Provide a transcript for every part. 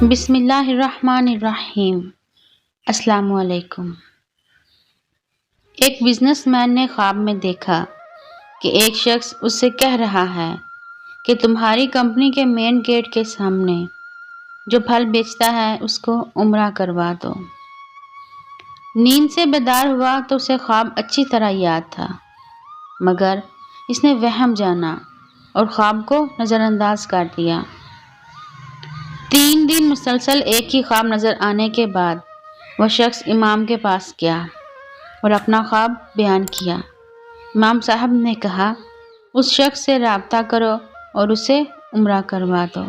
بسم اللہ الرحمن الرحیم۔ السلام علیکم۔ ایک بزنس مین نے خواب میں دیکھا کہ ایک شخص اس سے کہہ رہا ہے کہ تمہاری کمپنی کے مین گیٹ کے سامنے جو پھل بیچتا ہے اس کو عمرہ کروا دو۔ نیند سے بیدار ہوا تو اسے خواب اچھی طرح یاد تھا، مگر اس نے وہم جانا اور خواب کو نظر انداز کر دیا۔ 3 دن مسلسل ایک ہی خواب نظر آنے کے بعد وہ شخص امام کے پاس گیا اور اپنا خواب بیان کیا۔ امام صاحب نے کہا، اس شخص سے رابطہ کرو اور اسے عمرہ کروا دو۔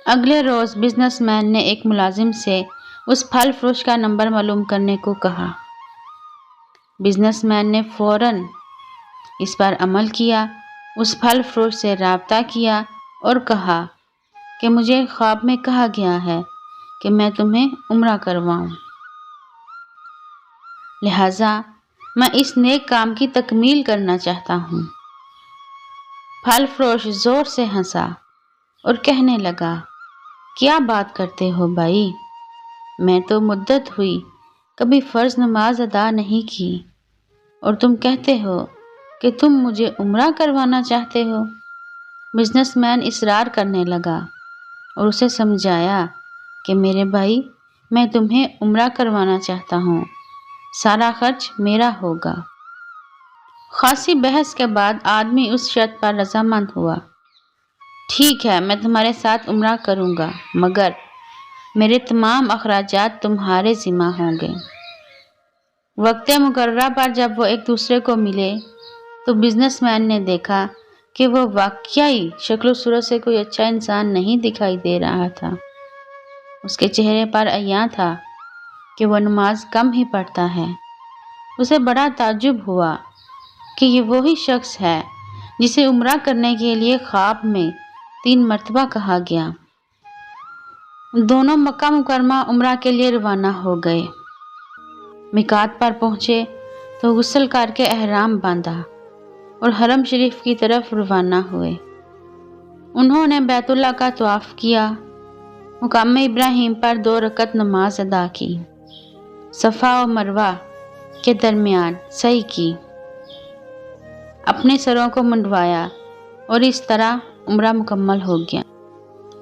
اگلے روز بزنس مین نے ایک ملازم سے اس پھل فروش کا نمبر معلوم کرنے کو کہا۔ بزنس مین نے فوراً اس پر عمل کیا، اس پھل فروش سے رابطہ کیا اور کہا کہ مجھے خواب میں کہا گیا ہے کہ میں تمہیں عمرہ کرواؤں، لہٰذا میں اس نیک کام کی تکمیل کرنا چاہتا ہوں۔ پھل فروش زور سے ہنسا اور کہنے لگا، کیا بات کرتے ہو بھائی، میں تو مدت ہوئی کبھی فرض نماز ادا نہیں کی اور تم کہتے ہو کہ تم مجھے عمرہ کروانا چاہتے ہو۔ بزنس مین اصرار کرنے لگا اور اسے سمجھایا کہ میرے بھائی، میں تمہیں عمرہ کروانا چاہتا ہوں، سارا خرچ میرا ہوگا۔ خاصی بحث کے بعد آدمی اس شرط پر رضامند ہوا، ٹھیک ہے میں تمہارے ساتھ عمرہ کروں گا، مگر میرے تمام اخراجات تمہارے ذمہ ہوں گے۔ وقت مقررہ پر جب وہ ایک دوسرے کو ملے تو بزنس مین نے دیکھا کہ وہ واقعی شکل و صورت سے کوئی اچھا انسان نہیں دکھائی دے رہا تھا۔ اس کے چہرے پر عیاں تھا کہ وہ نماز کم ہی پڑھتا ہے۔ اسے بڑا تعجب ہوا کہ یہ وہی شخص ہے جسے عمرہ کرنے کے لیے خواب میں 3 مرتبہ کہا گیا۔ دونوں مکہ مکرمہ عمرہ کے لیے روانہ ہو گئے۔ میقات پر پہنچے تو غسل کر کے احرام باندھا اور حرم شریف کی طرف روانہ ہوئے۔ انہوں نے بیت اللہ کا طواف کیا، مقام ابراہیم پر 2 رکعت نماز ادا کی، صفا و مروہ کے درمیان سعی کی، اپنے سروں کو منڈوایا اور اس طرح عمرہ مکمل ہو گیا۔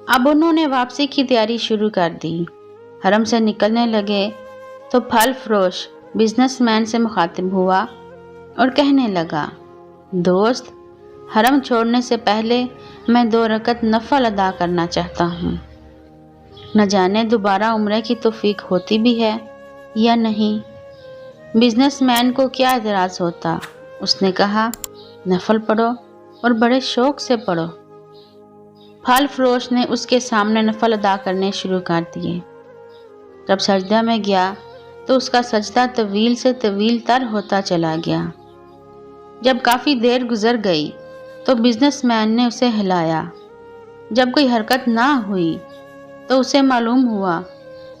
اب انہوں نے واپسی کی تیاری شروع کر دی۔ حرم سے نکلنے لگے تو پھل فروش بزنس مین سے مخاطب ہوا اور کہنے لگا، دوست، حرم چھوڑنے سے پہلے میں 2 رکعت نفل ادا کرنا چاہتا ہوں، نہ جانے دوبارہ عمرے کی توفیق ہوتی بھی ہے یا نہیں۔ بزنس مین کو کیا اعتراض ہوتا، اس نے کہا، نفل پڑھو اور بڑے شوق سے پڑھو۔ پھل فروش نے اس کے سامنے نفل ادا کرنے شروع کر دیے۔ جب سجدہ میں گیا تو اس کا سجدہ طویل سے طویل تر ہوتا چلا گیا۔ جب کافی دیر گزر گئی تو بزنس مین نے اسے ہلایا۔ جب کوئی حرکت نہ ہوئی تو اسے معلوم ہوا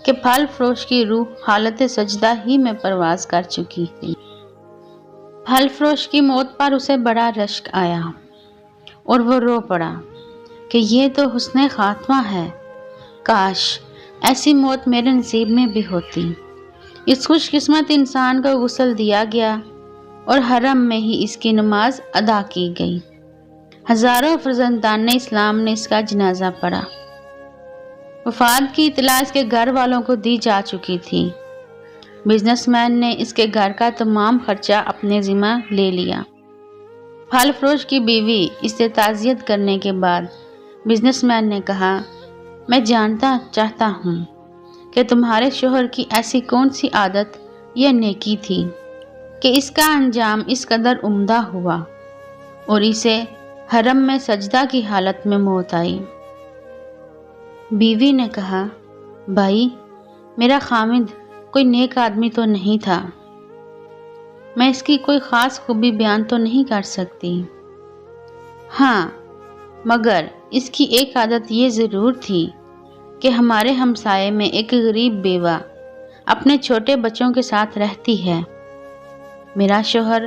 کہ پھل فروش کی روح حالت سجدہ ہی میں پرواز کر چکی تھی۔ پھل فروش کی موت پر اسے بڑا رشک آیا اور وہ رو پڑا کہ یہ تو حسن خاتمہ ہے، کاش ایسی موت میرے نصیب میں بھی ہوتی۔ اس خوش قسمت انسان کو غسل دیا گیا اور حرم میں ہی اس کی نماز ادا کی گئی۔ ہزاروں فرزندان اسلام نے اس کا جنازہ پڑھا۔ وفات کی اطلاع اس کے گھر والوں کو دی جا چکی تھی۔ بزنس مین نے اس کے گھر کا تمام خرچہ اپنے ذمہ لے لیا۔ پھل فروش کی بیوی اس سے تعزیت کرنے کے بعد بزنس مین نے کہا، میں جاننا چاہتا ہوں کہ تمہارے شوہر کی ایسی کون سی عادت یا نیکی تھی کہ اس کا انجام اس قدر عمدہ ہوا اور اسے حرم میں سجدہ کی حالت میں موت آئی۔ بیوی نے کہا، بھائی، میرا خامد کوئی نیک آدمی تو نہیں تھا، میں اس کی کوئی خاص خوبی بیان تو نہیں کر سکتی، ہاں مگر اس کی ایک عادت یہ ضرور تھی کہ ہمارے ہمسائے میں ایک غریب بیوہ اپنے چھوٹے بچوں کے ساتھ رہتی ہے۔ میرا شوہر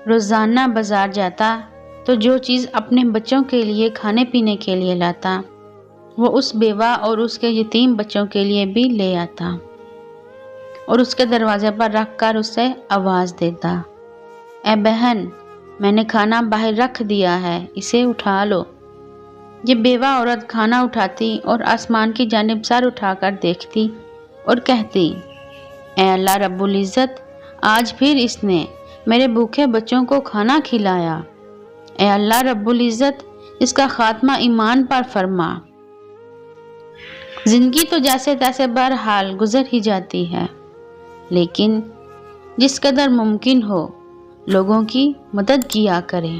روزانہ بازار جاتا تو جو چیز اپنے بچوں کے لیے کھانے پینے کے لیے لاتا، وہ اس بیوہ اور اس کے یتیم بچوں کے لیے بھی لے آتا اور اس کے دروازے پر رکھ کر اسے آواز دیتا، اے بہن، میں نے کھانا باہر رکھ دیا ہے، اسے اٹھا لو۔ یہ بیوہ عورت کھانا اٹھاتی اور آسمان کی جانب سر اٹھا کر دیکھتی اور کہتی، اے اللہ رب العزت، آج پھر اس نے میرے بھوکے بچوں کو کھانا کھلایا۔ اے اللہ رب العزت، اس کا خاتمہ ایمان پر فرما۔ زندگی تو جیسے تیسے بہرحال گزر ہی جاتی ہے، لیکن جس قدر ممکن ہو لوگوں کی مدد کیا کریں۔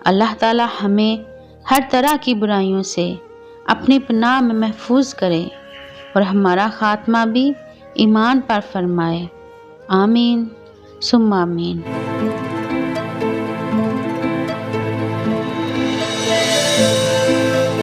اللہ تعالی ہمیں ہر طرح کی برائیوں سے اپنی پناہ میں محفوظ کرے اور ہمارا خاتمہ بھی ایمان پر فرمائے۔ آمین ثم آمین۔